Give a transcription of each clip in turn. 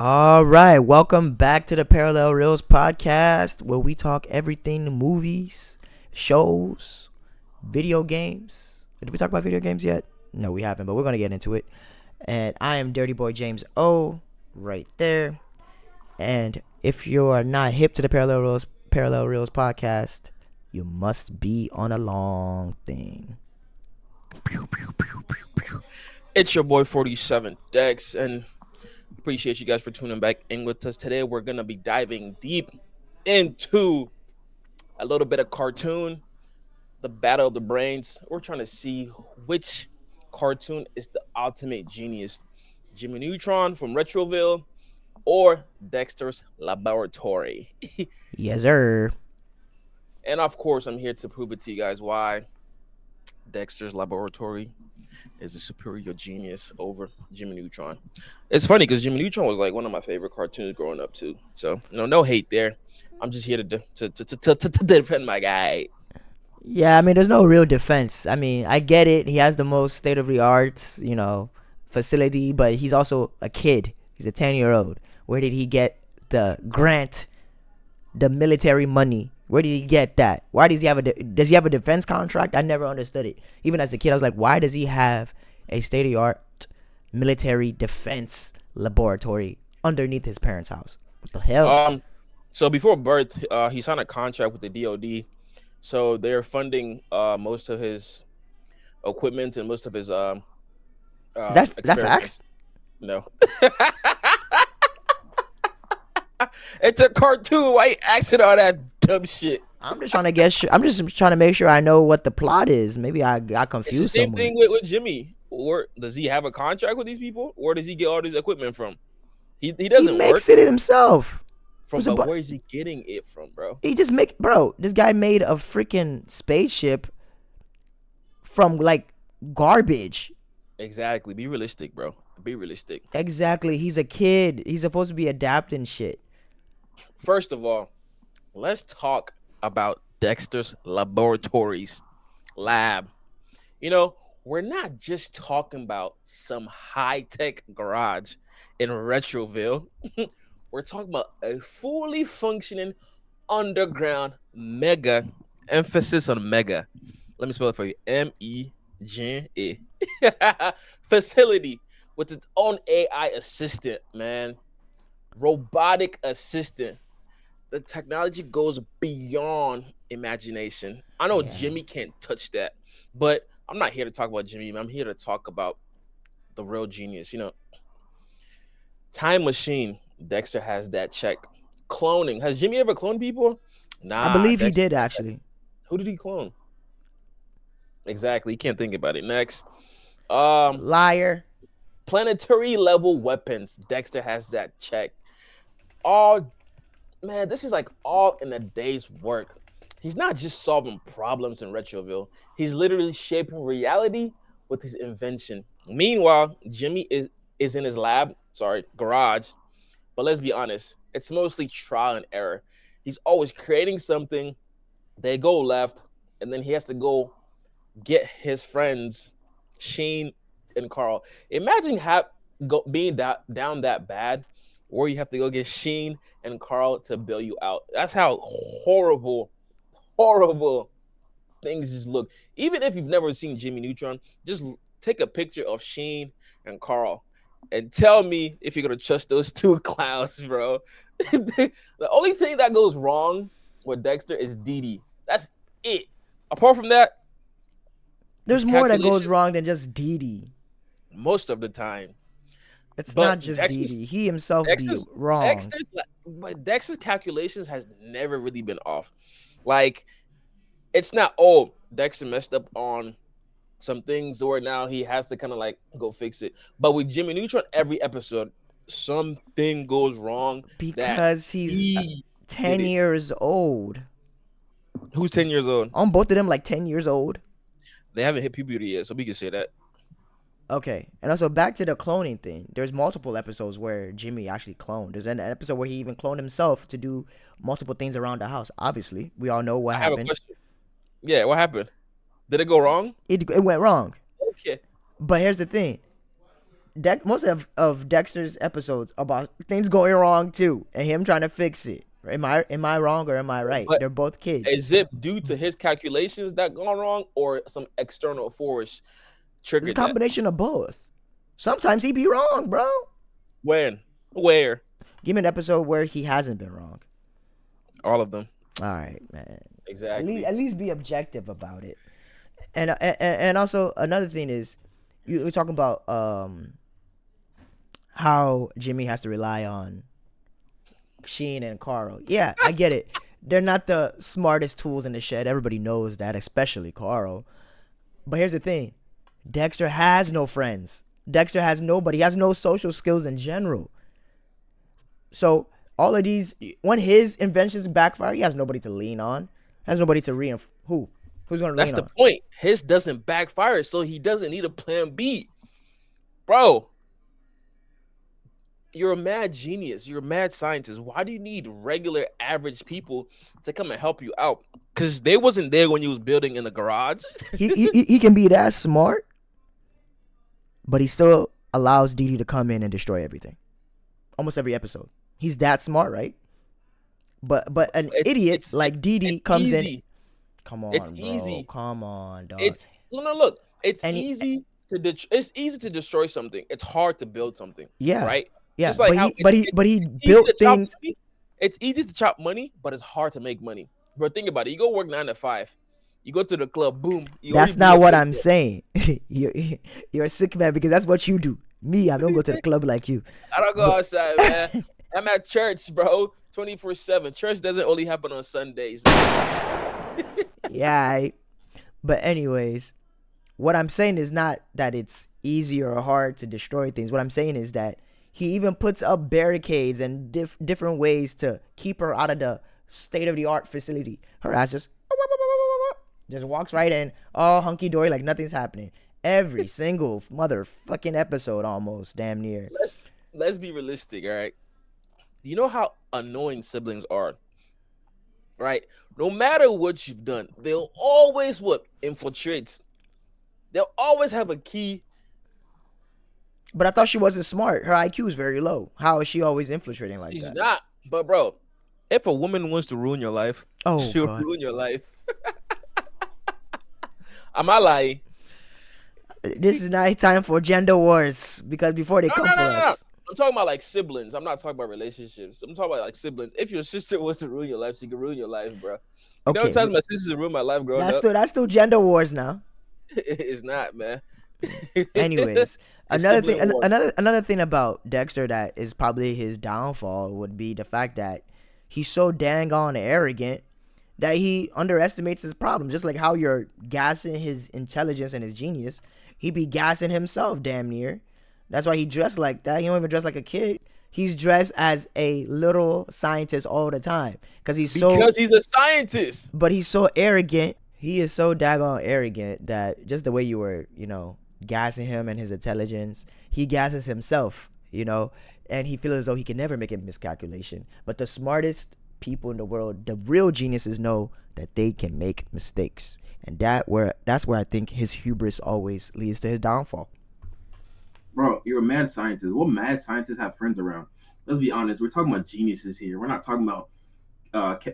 All right, welcome back to the Parallel Reels podcast where we talk everything movies, shows, video games. Did we talk about video games yet? No, we haven't, but we're going to get into it. And I am Dirty Boy James O right there. And if you are not hip to the Parallel Reels podcast, you must be on a long thing. Pew, pew, pew, pew, pew. It's your boy 47 Dex, and appreciate you guys for tuning back in with us today. We're gonna be diving deep into a little bit of cartoon, the battle of the brains. We're trying to see which cartoon is the ultimate genius, Jimmy Neutron from Retroville or Dexter's Laboratory. Yes, sir. And of course, I'm here to prove it to you guys why Dexter's Laboratory is a superior genius over Jimmy Neutron. It's funny because Jimmy Neutron was like one of my favorite cartoons growing up too. So no hate there. I'm just here to defend my guy. Yeah, I mean, there's no real defense. I mean, I get it. He has the most state of the art, facility, but he's also a kid. He's a 10-year-old. Where did he get the grant, the military money? Where did he get that? Why does he have does he have a defense contract? I never understood it. Even as a kid, I was like, why does he have a state of the art military defense laboratory underneath his parents' house? What the hell? So before birth, he signed a contract with the DoD, so they're funding most of his equipment and most of his Is that facts? experiments. No, it's a cartoon. Why you asking all that dumb shit? I'm just trying to guess. I'm just trying to make sure I know what the plot is. Maybe I got It's the confused same somewhere. thing with Jimmy. Or does he have a contract with these people? Or does he get all this equipment from? He He doesn't work makes it himself. from, but where is he getting it from, bro? He just make, bro. This guy made a freaking spaceship from like garbage. Exactly. Be realistic, bro. Be realistic. Exactly. He's a kid. He's supposed to be adapting shit. First of all, let's talk about Dexter's Laboratories lab. You know, we're not just talking about some high-tech garage in Retroville. We're talking about a fully functioning underground mega, emphasis on mega. Let me spell it for you. MEGA. Facility with its own AI assistant, man. Robotic assistant. The technology goes beyond imagination. I know Yeah. Jimmy can't touch that, but I'm not here to talk about Jimmy. I'm here to talk about the real genius. Time machine. Dexter has that check. Cloning. Has Jimmy ever cloned people? I Nah, believe he Dexter. did actually. Who did he clone? Exactly. You can't think about it. Next. Um, Liar. planetary level weapons. Dexter has that check. All man, this is like all in a day's work. He's not just solving problems in Retroville. He's literally shaping reality with his invention. Meanwhile, Jimmy is in his garage. But let's be honest, it's mostly trial and error. He's always creating something, they go left, and then he has to go get his friends, Shane and Carl. Imagine being down that bad, where you have to go get Sheen and Carl to bail you out. That's how horrible things just look. Even if you've never seen Jimmy Neutron, just take a picture of Sheen and Carl and tell me if you're gonna trust those two clowns, bro. The only thing that goes wrong with Dexter is Dee Dee. That's it. Apart from that, his There's more that goes calculations wrong than just Dee Dee. most of the time. It's not But just Dee Dexter's Dee. He himself be Dexter's wrong. Dexter's calculations has never really been off. Like it's not, oh, Dexter messed up on some things where now he has to kind of like go fix it. But with Jimmy Neutron, every episode something goes wrong that Because he's he did 10 it. years old. Who's 10 years old? On both of them, like 10 years old. They haven't hit puberty yet, so we can say that. Okay. And also back to the cloning thing. There's multiple episodes where Jimmy actually cloned. There's an episode where he even cloned himself to do multiple things around the house. Obviously, we all know what I have a happened. question. Yeah, what happened? Did it go wrong? It went wrong. Okay. But here's the thing. most of Dexter's episodes about things going wrong too, and him trying to fix it. Am I wrong or am I right? But They're both kids. is it due to his calculations that gone wrong, or some external force It's a triggered that? combination of both. Sometimes he be wrong, bro. When? Where? Give me an episode where he hasn't been wrong. All of them. All right, man. At least Exactly. at least be objective about it. And also another thing is, you're talking about how Jimmy has to rely on Sheen and Carl. Yeah, I get it. They're not the smartest tools in the shed. Everybody knows that, especially Carl. But here's the thing: Dexter has no friends. Dexter has nobody. He has no social skills in general. So all of these, when his inventions backfire, he has nobody to lean on. Has nobody to reinforce. Who's gonna That's lean the on? point. His doesn't backfire, so he doesn't need a plan B. Bro, you're a mad genius. You're a mad scientist. Why do you need regular average people to come and help you out? Because they wasn't there when you was building in the garage. He can be that smart, but he still allows Dee Dee to come in and destroy everything. Almost every episode. He's that smart, right? But an idiot like Dee It's Dee comes in. easy. Come It's on, bro. easy. Come on, dog. It's no, look. It's And he, easy to it's easy to destroy something. It's hard to build something, yeah, right? yeah. Just like But how he but he but he it's easy to built chop things. money. It's easy to chop money, but it's hard to make money. But think about it. You go work 9 to 5. You go to the club. Boom. You already That's blew not up what your I'm saying. you're you're a sick man because that's what you do. Me, I don't go to the club like you. I don't go But outside, man. I'm at church, bro. 24/7. Church doesn't only happen on Sundays, man. yeah, but anyways, what I'm saying is not that it's easy or hard to destroy things. What I'm saying is that he even puts up barricades and different ways to keep her out of the state of the art facility. Her ass just walks right in, all hunky dory, like nothing's happening. Every single motherfucking episode, almost damn near. Let's be realistic, all right? You know how annoying siblings are, right? No matter what you've done, they'll always what infiltrate. They'll always have a key. But I thought she wasn't smart. Her IQ is very low. How is she always infiltrating like She's that? not. But bro, if a woman wants to ruin your life, Oh she'll God. ruin your life. Am I lying? This is not time for gender wars because before they No, come no, for no, no, no. us. I'm talking about like siblings. I'm not talking about relationships. I'm talking about like siblings. If your sister wants to ruin your life, she can ruin your life, bro. You know, Okay, times my sisters ruined my life growing up. that's still gender wars now. It's not, man. Anyways, It's sibling war. another thing about Dexter that is probably his downfall would be the fact that he's so dang on arrogant that he underestimates his problems. Just like how you're gassing his intelligence and his genius, he be gassing himself damn near. That's why he dressed like that. He don't even dress like a kid. He's dressed as a little scientist all the time because Because he's a scientist. but he's so arrogant. He is so daggone arrogant that just the way you were, gassing him and his intelligence, he gasses himself, and he feels as though he can never make a miscalculation. But the smartest people in the world, the real geniuses, know that they can make mistakes, and that's where I think his hubris always leads to his downfall. Bro, you're a mad scientist. What mad scientists have friends around? Let's be honest. We're talking about geniuses here. We're not talking about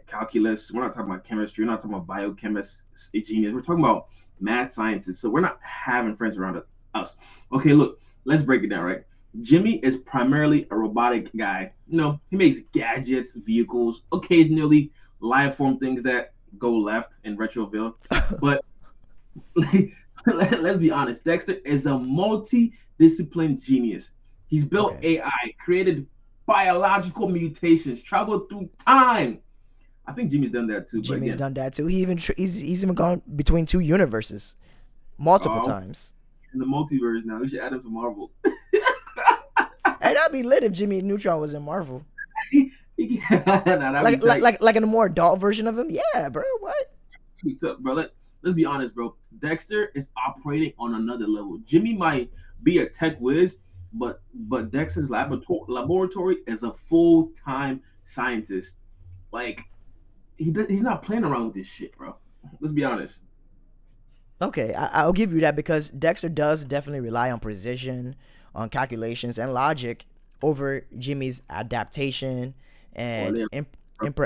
calculus. We're not talking about chemistry. We're not talking about biochemists, a genius. We're talking about mad scientists. So we're not having friends around us. Okay, look, let's break it down, right? Jimmy is primarily a robotic guy. He makes gadgets, vehicles, occasionally live form things that go left in Retroville. But let's be honest, Dexter is a multi-disciplined genius. He's built Okay, AI, created biological mutations, traveled through time. I think Jimmy's done that too, but Jimmy's again, done that too. He's even gone between two universes multiple oh, times. in the multiverse now, we should add him to Marvel. Hey, that'd be lit if Jimmy Neutron was in Marvel. Nah, that'd be tight. Like in a more adult version of him. Yeah, bro. What? Be tough, bro. Let's be honest, bro. Dexter is operating on another level. Jimmy might be a tech whiz, but Dexter's laboratory is a full time scientist. Like he's not playing around with this shit, bro. Let's be honest. Okay, I'll give you that because Dexter does definitely rely on precision, on calculations and logic over Jimmy's adaptation Or and they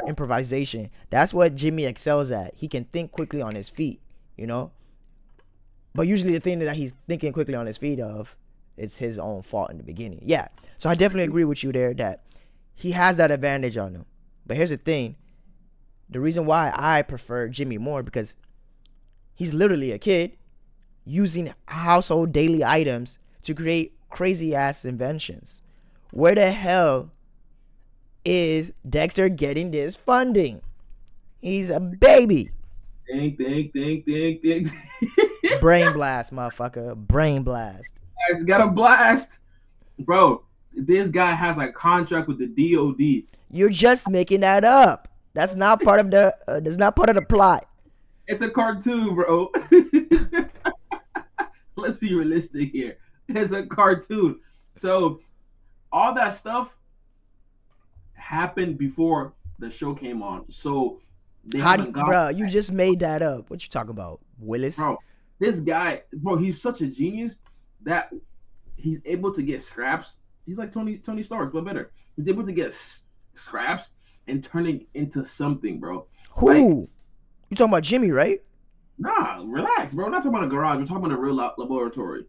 improvisation. That's what Jimmy excels at. He can think quickly on his feet, you know. But usually the thing that he's thinking quickly on his feet of is his own fault in the beginning. Yeah. So I definitely agree with you there that he has that advantage on him. But here's the thing. The reason why I prefer Jimmy more because he's literally a kid using household daily items to create crazy ass inventions. Where the hell is Dexter getting this funding? He's a baby. think. Brain blast, motherfucker. Brain blast. Guys got a blast, bro. This guy has a contract with the DOD. You're just making that up. That's not part of the. That's not part of the plot. It's a cartoon, bro. Let's be realistic here. It's a cartoon. So all that stuff happened before the show came on. So they How do haven't you, got, bro? You just made that up. What you talking about, Willis? bro. This guy, bro, he's such a genius that he's able to get scraps. He's like Tony Stark, but better. He's able to get scraps and turn it into something, bro. Who? Like, You talking about Jimmy, right? nah, relax, bro. We're not talking about a garage. We're talking about a real laboratory.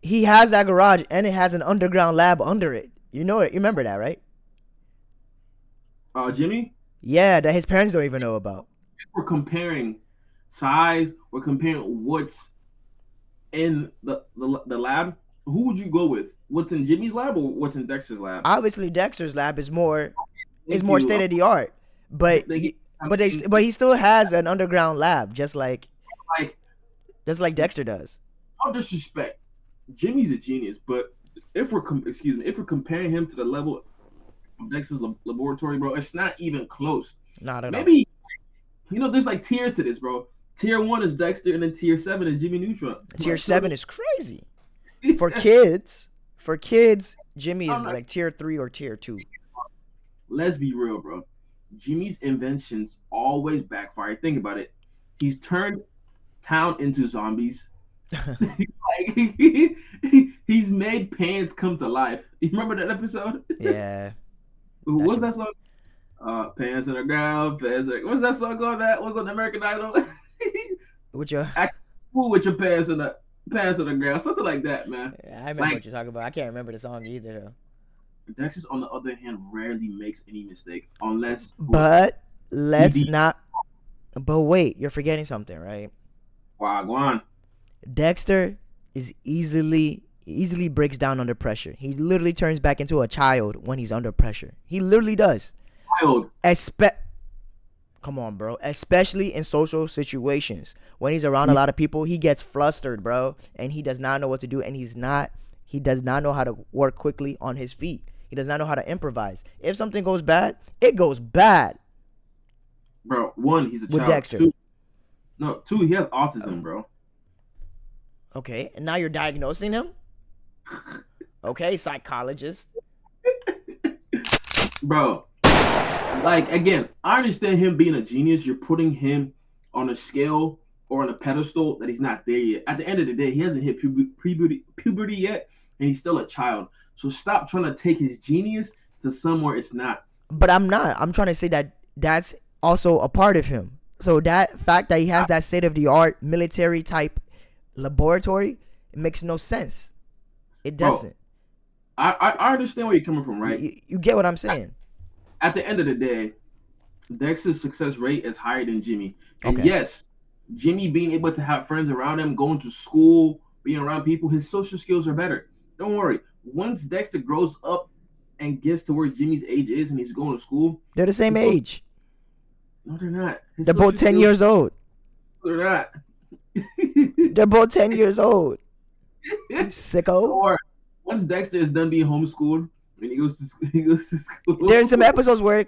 He has that garage and it has an underground lab under it. You know it. You remember that, right? Jimmy, Yeah, that his parents don't even know about. we're comparing size. We're comparing what's in the lab. Who would you go with? What's in Jimmy's lab or what's in Dexter's lab? Obviously, Dexter's lab is more Thank you. state of the art, but They- he, but he still has an underground lab, like just like Dexter does. no disrespect. Jimmy's a genius, but if we're if we're comparing him to the level of Dexter's laboratory, bro, it's not even close. Not at all. Maybe there's like tiers to this, bro. Tier 1 is Dexter, and then tier 7 is Jimmy Neutron. Tier 7 is crazy for kids. For kids, Jimmy is like tier 3 or tier 2. Let's be real, bro. Jimmy's inventions always backfire. Think about it. He's turned town into zombies. Like he's made pants come to life. You remember that episode? Yeah. What's that song? Pants on the ground. What's that song called? That was on American Idol. With your, Act cool with your pants on the ground, something like that, man. I remember what you're talking about. I can't remember the song either though. Dexter, on the other hand, rarely makes any mistake unless. But let's not. But wait, you're forgetting something, right? Wow, go on. Dexter is easily breaks down under pressure. He literally turns back into a child when he's under pressure. He literally does. Child. Come on, bro. Especially in social situations. When he's around a lot of people, he gets flustered, bro. And he does not know what to do. And he does not know how to work quickly on his feet. He does not know how to improvise. If something goes bad, it goes bad. Bro, one, he's a with child. Dexter. Two, he has autism, bro. Okay, and now you're diagnosing him? Okay, psychologist. Bro, like, again, I understand him being a genius. You're putting him on a scale or on a pedestal that he's not there yet. At the end of the day, he hasn't hit puberty yet, and he's still a child. So stop trying to take his genius to somewhere it's not. But I'm not. I'm trying to say that that's also a part of him. So that fact that he has that state-of-the-art military type laboratory, it makes no sense. It doesn't. Bro, I understand where you're coming from, right? You get what I'm saying? At the end of the day, Dexter's success rate is higher than Jimmy. And Okay. yes, Jimmy being able to have friends around him, going to school, being around people, his social skills are better. Don't worry. Once Dexter grows up and gets to where Jimmy's age is and he's going to school, They're the same age. no, they're not. They're both 10 years old. They're not. They're both 10 years old. Sicko. Or once Dexter is done being homeschooled, when he goes to school. There's some episodes where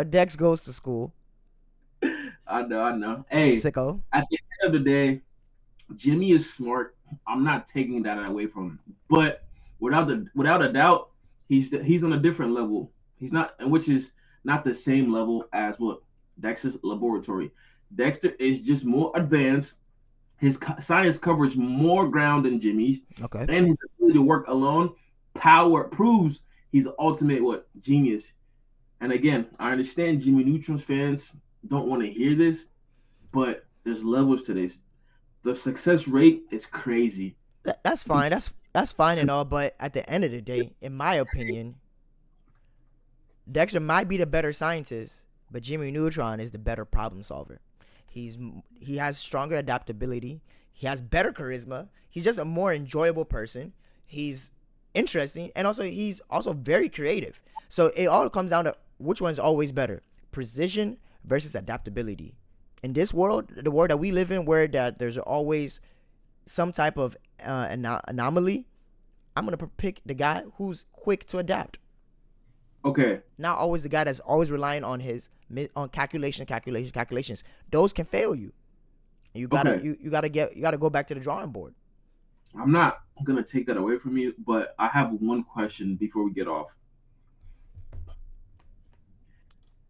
Dex goes to school. I know. Hey, Sicko. at the end of the day, Jimmy is smart. I'm not taking that away from him. But without a doubt, he's on a different level. He's not, which is not the same level as what Dexter's laboratory. Dexter is just more advanced His science covers more ground than Jimmy's, Okay. and his ability to work alone power proves he's the ultimate what genius. And again, I understand Jimmy Neutron's fans don't want to hear this, but there's levels to this. The success rate is crazy. That's fine. That's fine and all, but at the end of the day, in my opinion, Dexter might be the better scientist, but Jimmy Neutron is the better problem solver. He's he has stronger adaptability. He has better charisma. He's just a more enjoyable person. He's interesting, and also he's also very creative. So it all comes down to which one's always better: precision versus adaptability. In this world, the world that we live in, where that there's always some type of anomaly, I'm gonna pick the guy who's quick to adapt. Okay, Not always the guy that's always relying on his on calculations. Those can fail you. You gotta okay. you gotta go back to the drawing board. I'm not gonna take that away from you, but I have one question before we get off.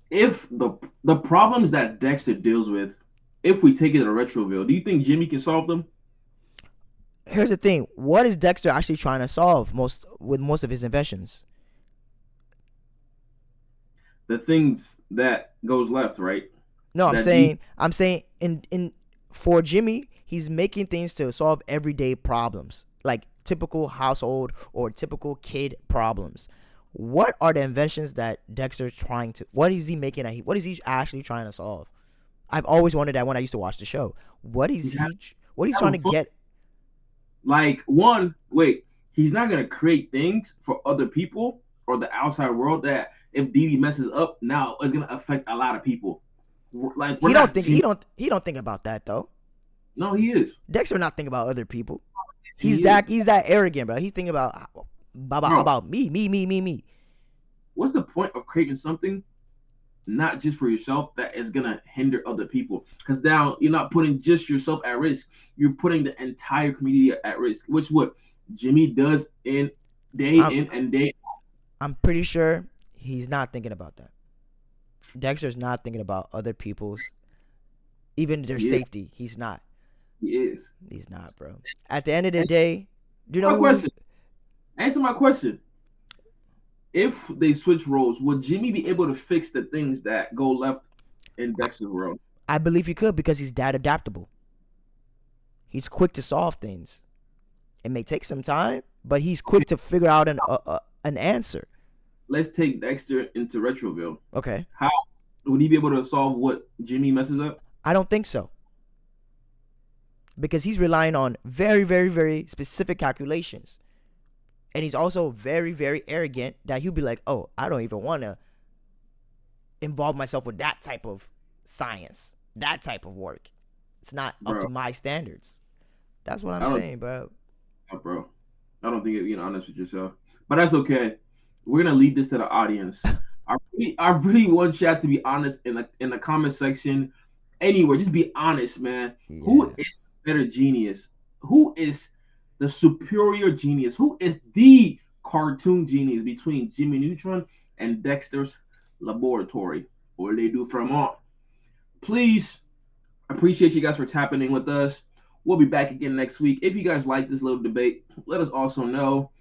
If the problems that Dexter deals with, if we take it to Retroville, do you think Jimmy can solve them? Here's the thing: what is Dexter actually trying to solve most of his inventions? The things that goes left, right? No, I'm That D. saying in for Jimmy, he's making things to solve everyday problems, like typical household or typical kid problems. What are the inventions that Dexter's trying to? What is he making? What is he actually trying to solve? I've always wondered that when I used to watch the show. What is He's, ha- he? What he's he's trying having to fun. get? Like one, wait, he's not gonna create things for other people or the outside world that if Dee Dee messes up, now it's gonna affect a lot of people. Like we're He don't not think Jimmy. he don't think about that though. No, he is. Dexter not thinking about other people. He is, He's that arrogant, bro. He's thinking bro. about me. What's the point of creating something not just for yourself that is gonna hinder other people? Because now you're not putting just yourself at risk. You're putting the entire community at risk, which what Jimmy does in day I'm in and day. I'm pretty sure he's not thinking about that. Dexter's not thinking about other people's, even their Yeah, safety. He's not. he is. He's not, bro. At the end of the Answer day, do you know my who? question. Answer my question. If they switch roles, would Jimmy be able to fix the things that go left in Dexter's world? I believe he could because he's that adaptable. He's quick to solve things. It may take some time, but he's Okay, quick to figure out an answer. let's take Dexter into Retroville. Okay, How would he be able to solve what Jimmy messes up? I don't think so because he's relying on very specific calculations, and he's also very arrogant that he'll be like, "Oh, I don't even want to involve myself with that type of science, that type of work. It's not up to Bro, my standards." That's what I'm I don't saying, bro. know, bro. I don't think you're being honest with yourself. But that's okay. We're gonna leave this to the audience. I really want y'all to be honest in the comment section. Anywhere, just be honest, man. Who Yeah. is the better genius? Who is the superior genius? Who is the cartoon genius between Jimmy Neutron and Dexter's laboratory? Or they do from on. Please appreciate you guys for tapping in with us. We'll be back again next week. If you guys like this little debate, let us also know.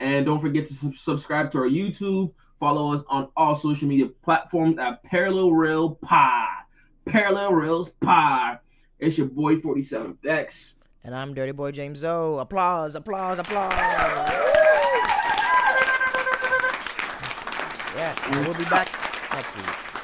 And don't forget to subscribe to our YouTube. Follow us on all social media platforms at Parallel Rail Pod. Parallel Rails Pod. It's your boy 47 Dex. And I'm Dirty Boy James O. Applause. Yeah, and we'll be back next week.